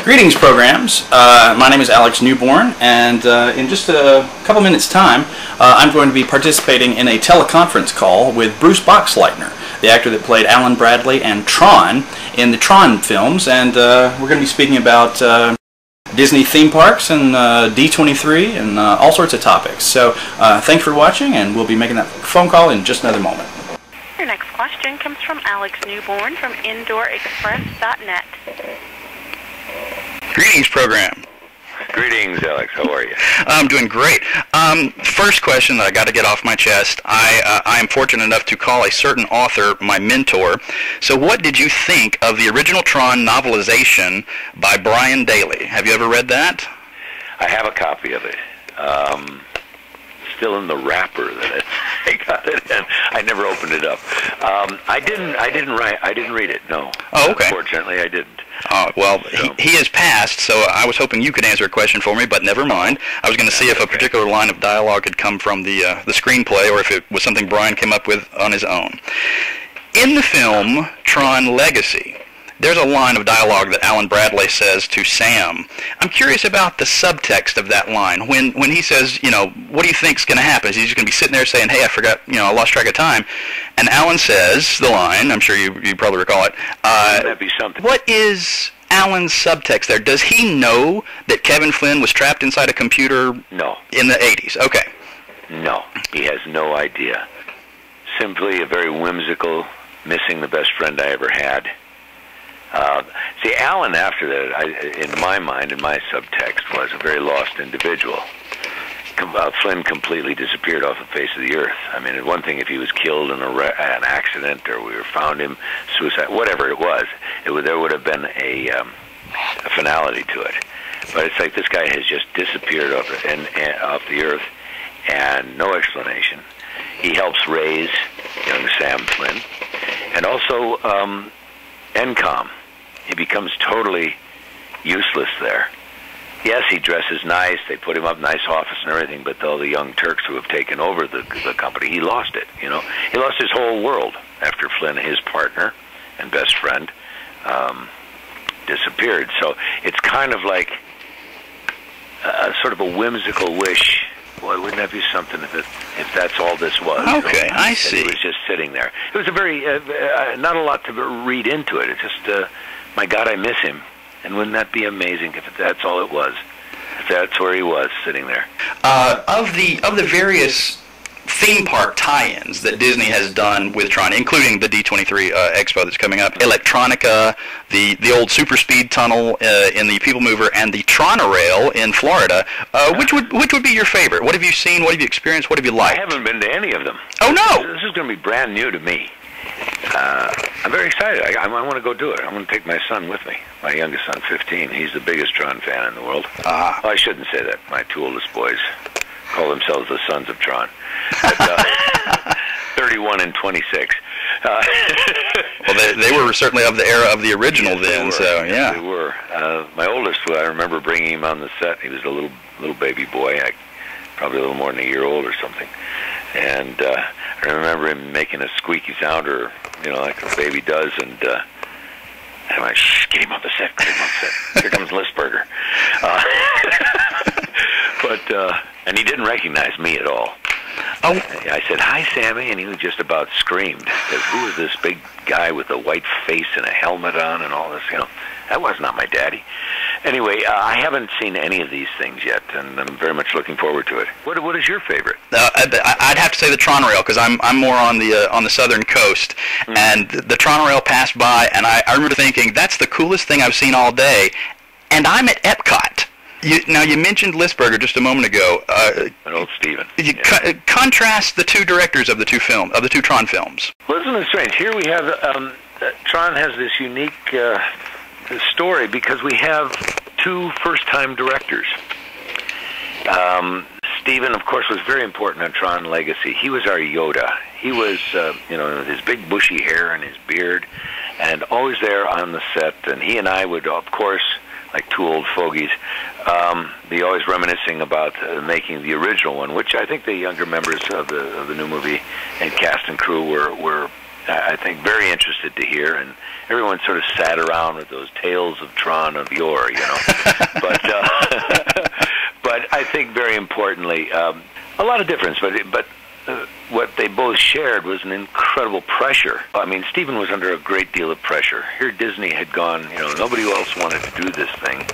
Greetings, programs. My name is Alex Newborn, and in just a couple minutes' time, I'm going to be participating in a teleconference call with Bruce Boxleitner, the actor that played Alan Bradley and Tron in the Tron films, and we're going to be speaking about Disney theme parks and D23 and all sorts of topics. So thanks for watching, and we'll be making that phone call in just another moment. Your next question comes from Alex Newborn from IndoorExpress.net. Greetings, program. Greetings, Alex. How are you? I'm doing great. First question that I got to get off my chest. I am fortunate enough to call a certain author my mentor. So what did you think of the original Tron novelization by Brian Daley? Have you ever read that? I have a copy of it. Still in the wrapper that I got it in. I never opened it up. I didn't read it. No. Oh, okay. Unfortunately, I didn't. Well, he has passed, so I was hoping you could answer a question for me, but never mind. I was going to see if a particular line of dialogue had come from the screenplay or if it was something Brian came up with on his own. In the film Tron Legacy, there's a line of dialogue that Alan Bradley says to Sam. I'm curious about the subtext of that line. When he says, you know, what do you think's going to happen? Is he just going to be sitting there saying, hey, I forgot, you know, I lost track of time? And Alan says the line, I'm sure you probably recall it. That'd be something. What is Alan's subtext there? Does he know that Kevin Flynn was trapped inside a computer No. in the 80s? Okay. No. He has no idea. Simply a very whimsical, missing the best friend I ever had. See, Alan, after that, in my mind, in my subtext, was a very lost individual. Flynn completely disappeared off the face of the earth. I mean, one thing if he was killed in an accident, or we found him suicide, whatever it was, there would have been a finality to it. But it's like this guy has just disappeared off the earth, and no explanation. He helps raise young Sam Flynn, and also NCOM. He becomes totally useless there. Yes, he dresses nice, they put him up nice office and everything, but all the young Turks who have taken over the company, he lost it, you know. He lost his whole world after Flynn, his partner and best friend, disappeared. So it's kind of like a sort of a whimsical wish. Boy, wouldn't that be something if that's all this was? Okay, you know? I see. He was just sitting there. It was a very, not a lot to read into it. It's just, my God, I miss him. And wouldn't that be amazing if that's all it was? If that's where he was, sitting there. Of the various theme park tie-ins that Disney has done with Tron, including the D23 Expo that's coming up, Electronica, the old Super Speed Tunnel in the People Mover, and the Tronorail in Florida, which would be your favorite? What have you seen? What have you experienced? What have you liked? I haven't been to any of them. Oh, no! This is going to be brand new to me. I'm very excited. I want to go do it. I'm going to take my son with me. My youngest son, 15. He's the biggest Tron fan in the world. Well, I shouldn't say that. My two oldest boys call themselves the sons of Tron. But, 31 and 26. Well, they were certainly of the era of the original then, so yeah. They were. My oldest, I remember bringing him on the set. He was a little baby boy, probably a little more than a year old or something. And I remember him making a squeaky sound, or, you know, like a baby does, and I'm like, shh, get him off the set, get him off the set. Here comes Listberger. And he didn't recognize me at all. Oh. I said, hi, Sammy, and he just about screamed. Because who is this big guy with a white face and a helmet on and all this, you know? That was not my daddy. Anyway, I haven't seen any of these things yet, and I'm very much looking forward to it. What is your favorite? I'd have to say the Tronorail, because I'm more on the southern coast, and the Tronorail passed by, and I remember thinking, that's the coolest thing I've seen all day, and I'm at Epcot. Now, you mentioned Listberger just a moment ago. An old Steven. Contrast the two directors of the two Tron films. Well, isn't it strange? Here we have, Tron has this unique story because we have two first-time directors. Steven, of course, was very important on Tron Legacy. He was our Yoda. He was, you know, his big bushy hair and his beard, and always there on the set. And he and I would, of course, like two old fogies, be always reminiscing about making the original one, which I think the younger members of the new movie and cast and crew were I think, very interested to hear, and everyone sort of sat around with those tales of Tron of yore, you know. But I think very importantly, a lot of difference, but what they both shared was an incredible pressure. I mean, Stephen was under a great deal of pressure. Here Disney had gone, you know, nobody else wanted to do this thing,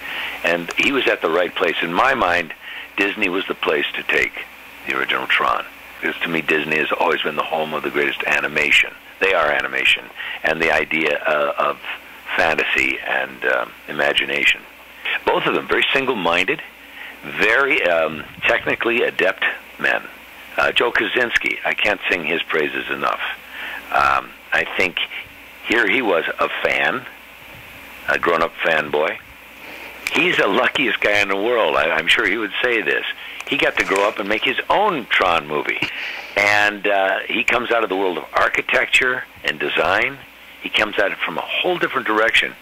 and he was at the right place. In my mind, Disney was the place to take the original Tron, because to me Disney has always been the home of the greatest animation. They are animation, and the idea of fantasy and imagination. Both of them very single-minded, very technically adept men. Joe Kosinski, I can't sing his praises enough. I think here he was a fan, a grown-up fanboy. He's the luckiest guy in the world. I'm sure he would say this. He got to grow up and make his own Tron movie. And he comes out of the world of architecture and design. He comes at it from a whole different direction.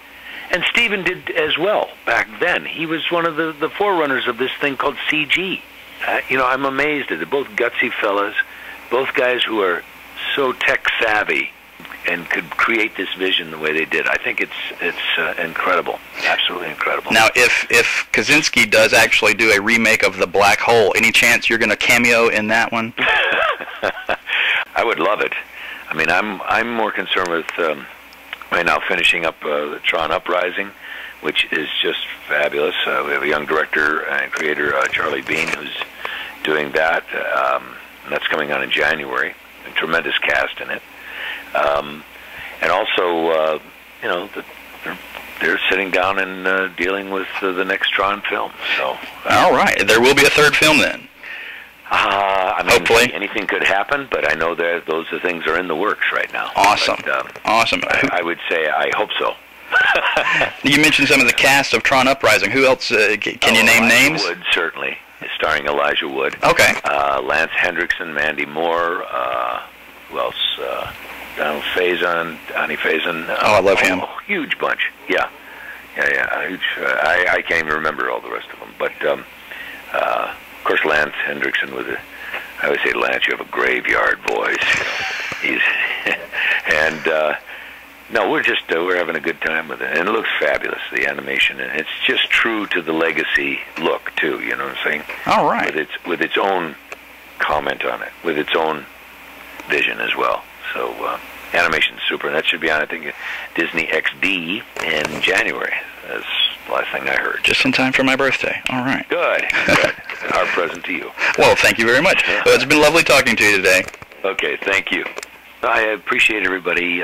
And Stephen did as well back then. He was one of the forerunners of this thing called CG. You know, I'm amazed at it. Both gutsy fellas, both guys who are so tech-savvy and could create this vision the way they did. I think it's incredible, absolutely incredible. Now, if Kosinski does actually do a remake of The Black Hole, any chance you're going to cameo in that one? I would love it. I mean, I'm more concerned with right now finishing up the Tron Uprising, which is just fabulous. We have a young director and creator, Charlie Bean, who's doing that. And that's coming on in January. A tremendous cast in it. And also, you know, they're sitting down and dealing with the next Tron film. So, all right, there will be a third film then. I mean, hopefully anything could happen, but I know that those things are in the works right now. Awesome, but, awesome. I would say I hope so. You mentioned some of the cast of Tron Uprising. Who else? Can you name names? Wood, certainly. Starring Elijah Wood. Okay. Lance Hendrickson, Mandy Moore. Who else? Donald Faison, Donnie Faison. Oh, I love him. Huge bunch. Yeah. Huge. I can't even remember all the rest of them. But, of course, Lance Hendrickson was I always say, Lance, you have a graveyard voice. You know, and, no, we're having a good time with it. And it looks fabulous, the animation. And it's just true to the legacy look, too, you know what I'm saying? All right. With its own comment on it, with its own vision as well. So, animation's super. And that should be on, I think, Disney XD in January. That's the last thing I heard. Just in time for my birthday. All right. Good. Our present to you. Well, thank you very much. Well, it's been lovely talking to you today. Okay, thank you. I appreciate everybody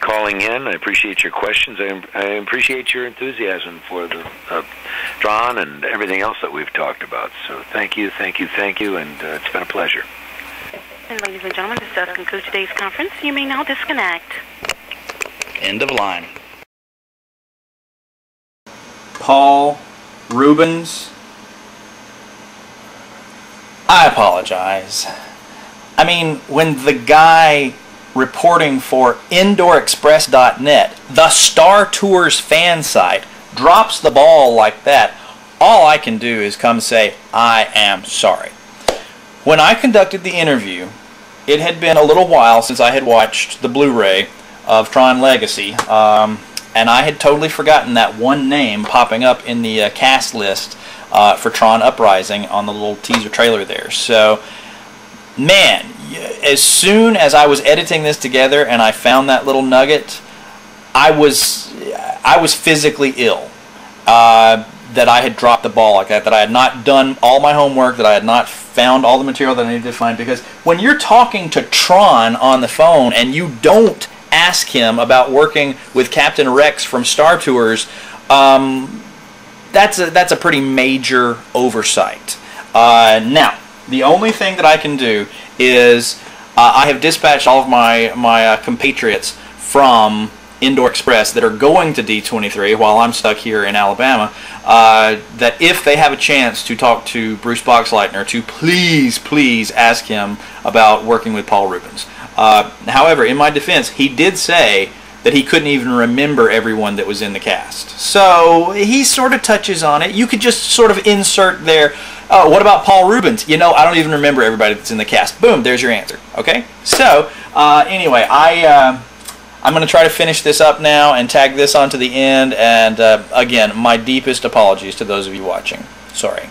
calling in. I appreciate your questions. I appreciate your enthusiasm for the Tron and everything else that we've talked about. So thank you, and it's been a pleasure. And ladies and gentlemen, this does conclude today's conference. You may now disconnect. End of line. Paul Rubens, I apologize. I mean, when the guy reporting for IndoorExpress.net, the Star Tours fan site, drops the ball like that, all I can do is come say, I am sorry. When I conducted the interview, it had been a little while since I had watched the Blu-ray of Tron Legacy, and I had totally forgotten that one name popping up in the cast list for Tron Uprising on the little teaser trailer there. So, man, as soon as I was editing this together and I found that little nugget, I was physically ill that I had dropped the ball like that I had not done all my homework, that I had not found all the material that I needed to find. Because when you're talking to Tron on the phone and you don't ask him about working with Captain Rex from Star Tours, that's a pretty major oversight. Now, the only thing that I can do is I have dispatched all of my compatriots from Indoor Express that are going to D23 while I'm stuck here in Alabama, that if they have a chance to talk to Bruce Boxleitner, to please ask him about working with Paul Rubens. However, in my defense, he did say that he couldn't even remember everyone that was in the cast. So he sort of touches on it. You could just sort of insert there, Oh, what about Paul Rubens? You know, I don't even remember everybody that's in the cast. Boom, there's your answer. Okay? So, anyway, I'm going to try to finish this up now and tag this onto the end. And, again, my deepest apologies to those of you watching. Sorry.